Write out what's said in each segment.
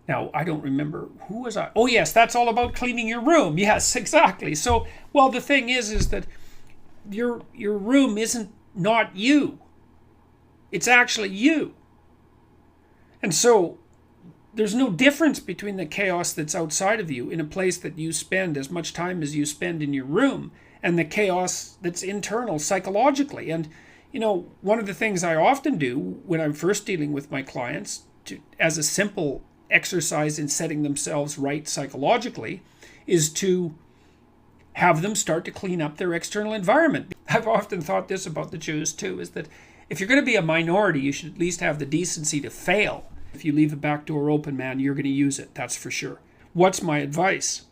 Now, I don't remember, who was I? Oh, yes, that's all about cleaning your room. Yes, exactly. So, well, the thing is that your room isn't not you. It's actually you. And so there's no difference between the chaos that's outside of you in a place that you spend as much time as you spend in your room and the chaos that's internal psychologically. And, one of the things I often do when I'm first dealing with my clients as a simple exercise in setting themselves right psychologically is to have them start to clean up their external environment. I've often thought this about the Jews too, is that if you're going to be a minority, you should at least have the decency to fail. If you leave a back door open, man, you're going to use it, that's for sure. What's my advice?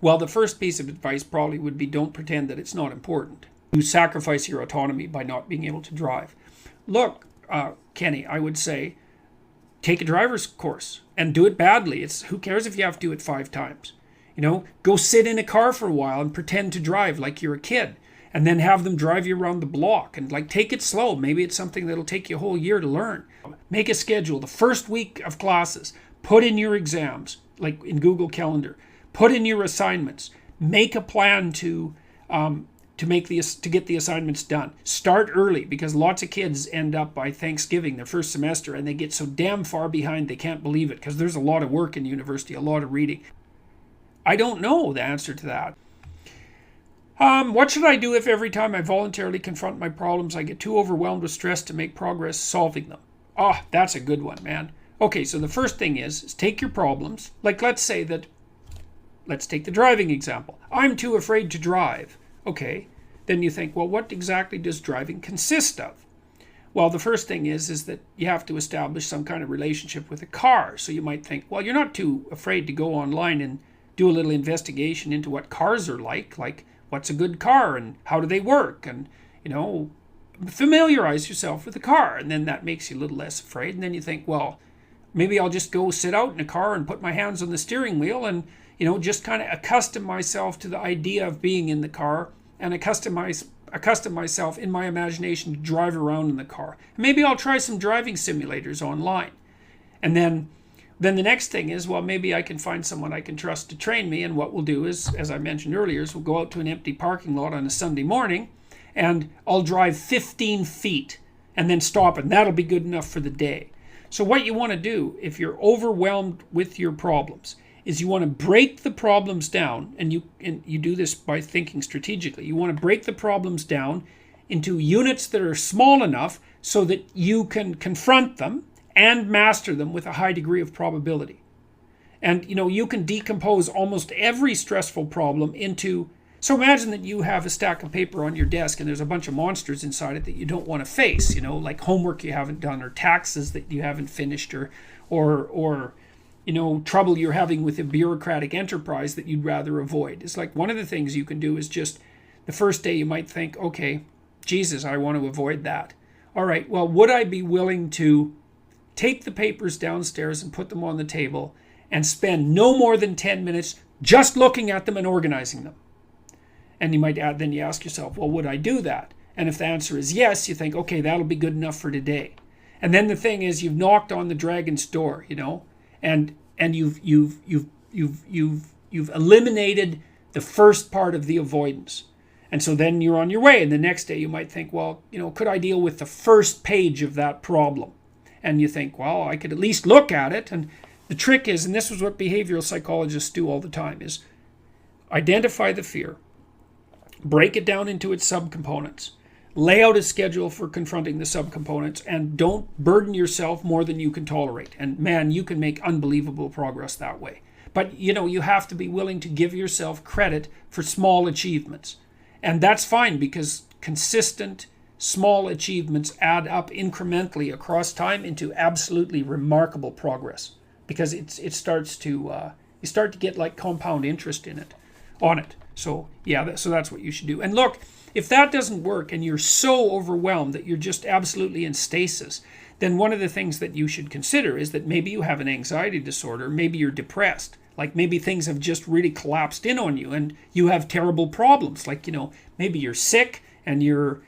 Well, the first piece of advice probably would be don't pretend that it's not important. You sacrifice your autonomy by not being able to drive. Look, Kenny, I would say take a driver's course and do it badly. Who cares if you have to do it 5 times? Go sit in a car for a while and pretend to drive like you're a kid, and then have them drive you around the block and take it slow. Maybe it's something that'll take you a whole year to learn. Make a schedule. The first week of classes, put in your exams, like in Google Calendar. Put in your assignments. Make a plan to get the assignments done. Start early, because lots of kids end up by Thanksgiving, their first semester, and they get so damn far behind they can't believe it, because there's a lot of work in university, a lot of reading. I don't know the answer to that. What should I do if every time I voluntarily confront my problems, I get too overwhelmed with stress to make progress solving them? That's a good one, man. Okay, so the first thing is take your problems. Let's take the driving example. I'm too afraid to drive. Okay, then you think, well, what exactly does driving consist of? Well, the first thing is that you have to establish some kind of relationship with a car. So you might think, well, you're not too afraid to go online and do a little investigation into what cars are like what's a good car and how do they work, and, familiarize yourself with the car. And then that makes you a little less afraid. And then you think, well, maybe I'll just go sit out in a car and put my hands on the steering wheel and just kind of accustom myself to the idea of being in the car, and accustom myself in my imagination to drive around in the car. Maybe I'll try some driving simulators online. And then the next thing is, well, maybe I can find someone I can trust to train me. And what we'll do is, as I mentioned earlier, is we'll go out to an empty parking lot on a Sunday morning, and I'll drive 15 feet and then stop, and that'll be good enough for the day. So what you want to do if you're overwhelmed with your problems is you want to break the problems down, and you do this by thinking strategically. You want to break the problems down into units that are small enough so that you can confront them and master them with a high degree of probability. And you can decompose almost every stressful problem into, so imagine that you have a stack of paper on your desk and there's a bunch of monsters inside it that you don't want to face, like homework you haven't done, or taxes that you haven't finished, or trouble you're having with a bureaucratic enterprise that you'd rather avoid. It's like one of the things you can do is just the first day you might think, okay, Jesus, I want to avoid that. All right, well, would I be willing to take the papers downstairs and put them on the table and spend no more than 10 minutes just looking at them and organizing them? And then you ask yourself, well, would I do that? And if the answer is yes, you think, okay, that'll be good enough for today. And then the thing is, you've knocked on the dragon's door, and you've eliminated the first part of the avoidance. And so then you're on your way. And the next day you might think, well, could I deal with the first page of that problem? And you think, well, I could at least look at it. And the trick is, and this is what behavioral psychologists do all the time, is identify the fear, break it down into its subcomponents, lay out a schedule for confronting the subcomponents, and don't burden yourself more than you can tolerate. And man, you can make unbelievable progress that way. But you have to be willing to give yourself credit for small achievements. And that's fine, because consistent small achievements add up incrementally across time into absolutely remarkable progress, because you start to get like compound interest on it. So yeah, so that's what you should do. And look, if that doesn't work and you're so overwhelmed that you're just absolutely in stasis, then one of the things that you should consider is that maybe you have an anxiety disorder, maybe you're depressed. Like maybe things have just really collapsed in on you and you have terrible problems. Like, maybe you're sick and you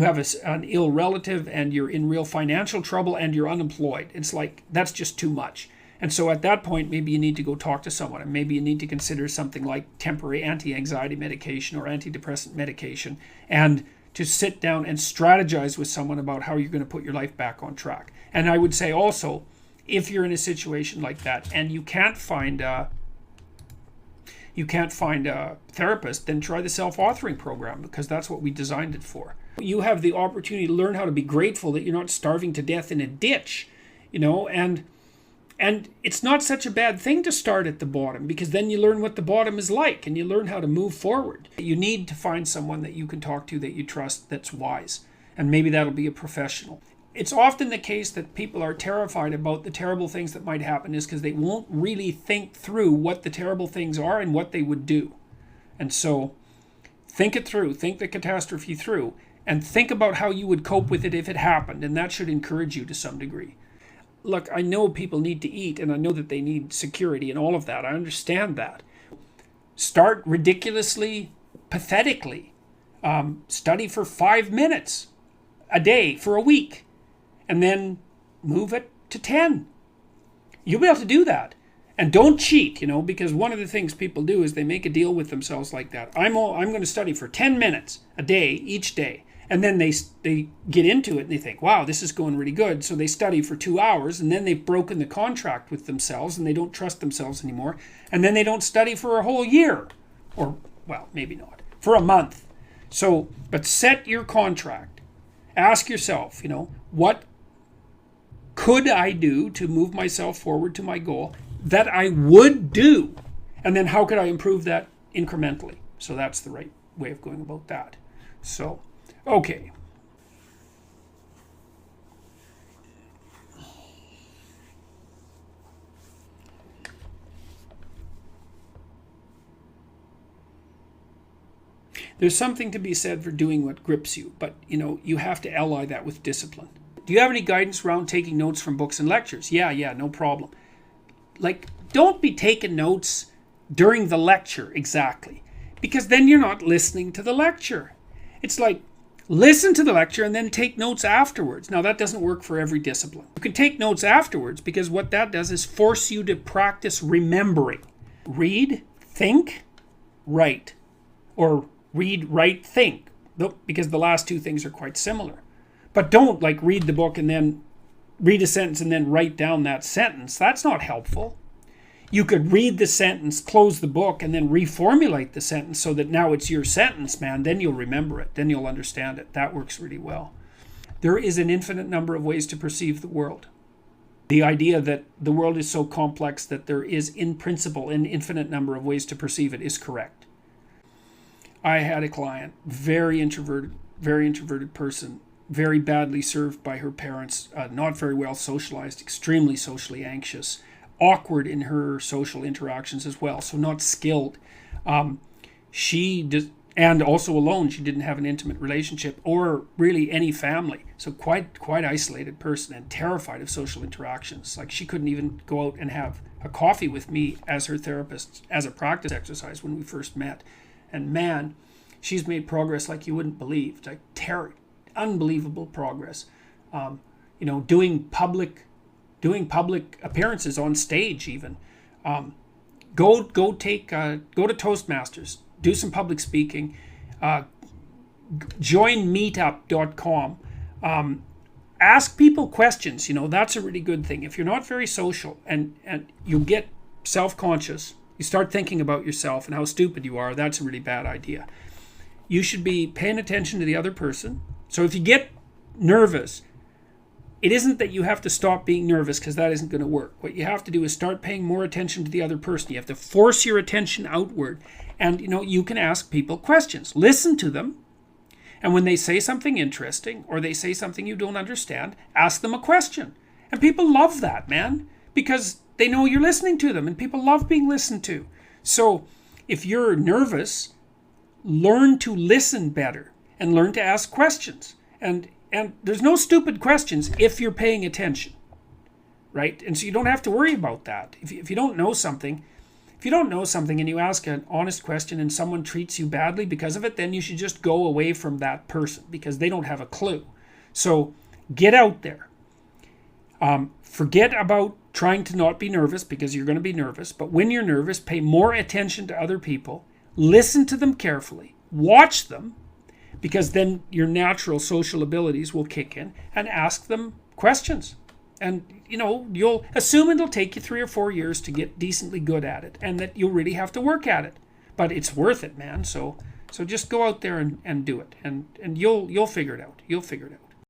have an ill relative and you're in real financial trouble and you're unemployed. It's like, that's just too much. And so at that point, maybe you need to go talk to someone, and maybe you need to consider something like temporary anti-anxiety medication or antidepressant medication, and to sit down and strategize with someone about how you're going to put your life back on track. And I would say also, if you're in a situation like that and you can't find a therapist, then try the self-authoring program, because that's what we designed it for. You have the opportunity to learn how to be grateful that you're not starving to death in a ditch, and it's not such a bad thing to start at the bottom, because then you learn what the bottom is like and you learn how to move forward. You need to find someone that you can talk to, that you trust, that's wise. And maybe that'll be a professional. It's often the case that people are terrified about the terrible things that might happen is because they won't really think through what the terrible things are and what they would do. And so think it through, think the catastrophe through, and think about how you would cope with it if it happened. And that should encourage you to some degree. Look, I know people need to eat, and I know that they need security and all of that. I understand that. Start ridiculously, pathetically. Study for 5 minutes a day for a week, and then move it to 10. You'll be able to do that. And don't cheat, because one of the things people do is they make a deal with themselves like that. I'm going to study for 10 minutes a day, each day. And then they get into it and they think, wow, this is going really good. So they study for 2 hours, and then they've broken the contract with themselves and they don't trust themselves anymore. And then they don't study for a whole year, or, well, maybe not, for a month. So, but set your contract. Ask yourself, what could I do to move myself forward to my goal that I would do? And then how could I improve that incrementally? So that's the right way of going about that. So, okay. There's something to be said for doing what grips you, but you have to ally that with discipline. Do you have any guidance around taking notes from books and lectures? Yeah, no problem. Like, don't be taking notes during the lecture exactly, because then you're not listening to the lecture. It's like, listen to the lecture and then take notes afterwards. Now, that doesn't work for every discipline. You can take notes afterwards, because what that does is force you to practice remembering. Read, think, write. Or read, write, think. Because the last two things are quite similar. But don't read the book and then read a sentence and then write down that sentence. That's not helpful. You could read the sentence, close the book, and then reformulate the sentence so that now it's your sentence, man. Then you'll remember it. Then you'll understand it. That works really well. There is an infinite number of ways to perceive the world. The idea that the world is so complex that there is, in principle, an infinite number of ways to perceive it is correct. I had a client, very introverted person, very badly served by her parents, not very well socialized, extremely socially anxious, awkward in her social interactions as well, so not skilled. And also alone. She didn't have an intimate relationship or really any family, so quite isolated person and terrified of social interactions. Like, she couldn't even go out and have a coffee with me as her therapist as a practice exercise when we first met. And man, she's made progress like you wouldn't believe, like unbelievable progress. Doing public appearances on stage even. Go to Toastmasters, do some public speaking. Join meetup.com. Ask people questions. That's a really good thing. If you're not very social and you get self-conscious, you start thinking about yourself and how stupid you are, that's a really bad idea. You should be paying attention to the other person. So if you get nervous, it isn't that you have to stop being nervous, because that isn't going to work. What you have to do is start paying more attention to the other person. You have to force your attention outward. And, you can ask people questions. Listen to them. And when they say something interesting or they say something you don't understand, ask them a question. And people love that, man, because they know you're listening to them, and people love being listened to. So if you're nervous, learn to listen better and learn to ask questions. And there's no stupid questions if you're paying attention, right? And so you don't have to worry about that. If you don't know something, you don't know something and you ask an honest question and someone treats you badly because of it, then you should just go away from that person because they don't have a clue. So get out there. Forget about trying to not be nervous because you're going to be nervous. But when you're nervous, pay more attention to other people. Listen to them carefully. Watch them, because then your natural social abilities will kick in, and ask them questions. And, you'll assume it'll take you 3 or 4 years to get decently good at it, and that you'll really have to work at it. But it's worth it, man. So just go out there and do it, and you'll figure it out. You'll figure it out.